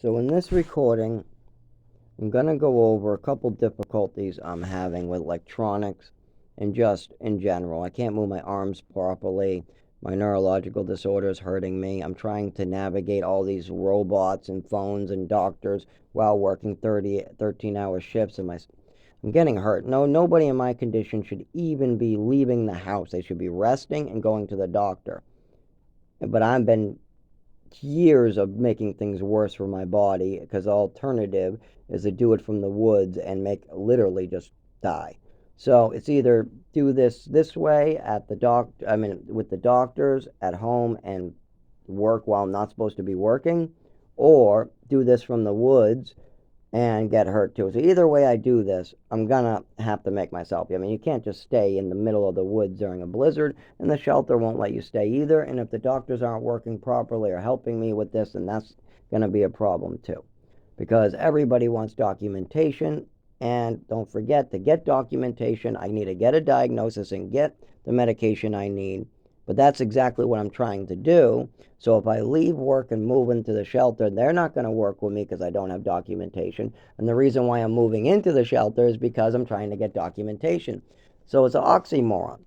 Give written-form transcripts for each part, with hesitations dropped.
So in this recording, I'm going to go over a couple difficulties I'm having with electronics and just in general. I can't move my arms properly. My neurological disorder is hurting me. I'm trying to navigate all these robots and phones and doctors while working 13-hour shifts, and I'm getting hurt. No, nobody in my condition should even be leaving the house. They should be resting and going to the doctor. But I've been years of making things worse for my body, because the alternative is to do it from the woods and make literally just die. So it's either do this way at the with the doctors at home and work while I'm not supposed to be working, or do this from the woods and get hurt too. So either way I do this, I'm gonna have to make myself. I mean, you can't just stay in the middle of the woods during a blizzard, and the shelter won't let you stay either. And if the doctors aren't working properly or helping me with this, then that's gonna be a problem too, because everybody wants documentation. And don't forget, to get documentation, I need to get a diagnosis and get the medication I need. But that's exactly what I'm trying to do. So if I leave work and move into the shelter, they're not going to work with me because I don't have documentation. And the reason why I'm moving into the shelter is because I'm trying to get documentation. So it's an oxymoron.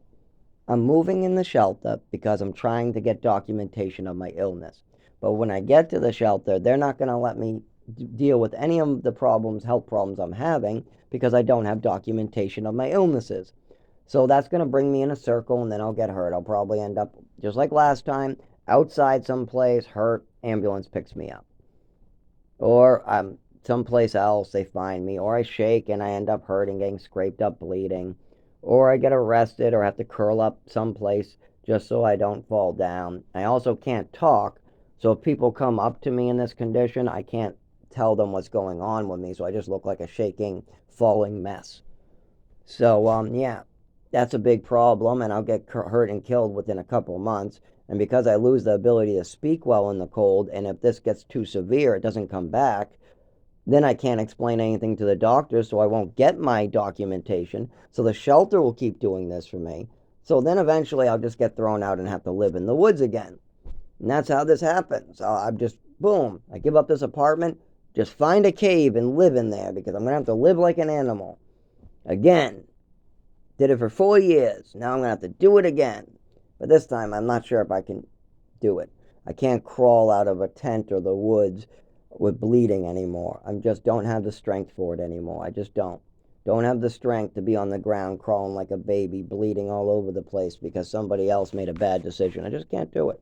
I'm moving in the shelter because I'm trying to get documentation of my illness. But when I get to the shelter, they're not going to let me deal with any of the health problems I'm having, because I don't have documentation of my illnesses. So that's going to bring me in a circle, and then I'll get hurt. I'll probably end up, just like last time, outside someplace, hurt, ambulance picks me up. Or I'm someplace else, they find me. Or I shake and I end up hurting, getting scraped up, bleeding. Or I get arrested or have to curl up someplace just so I don't fall down. I also can't talk. So if people come up to me in this condition, I can't tell them what's going on with me. So I just look like a shaking, falling mess. So, yeah, that's a big problem, and I'll get hurt and killed within a couple months. And because I lose the ability to speak well in the cold, and if this gets too severe, it doesn't come back, then I can't explain anything to the doctor, so I won't get my documentation. So the shelter will keep doing this for me. So then eventually I'll just get thrown out and have to live in the woods again. And that's how this happens. I'm just, boom, I give up this apartment, just find a cave and live in there, because I'm going to have to live like an animal again. Did it for 4 years. Now I'm going to have to do it again. But this time I'm not sure if I can do it. I can't crawl out of a tent or the woods with bleeding anymore. I just don't have the strength for it anymore. I just don't. Don't have the strength to be on the ground crawling like a baby, bleeding all over the place because somebody else made a bad decision. I just can't do it.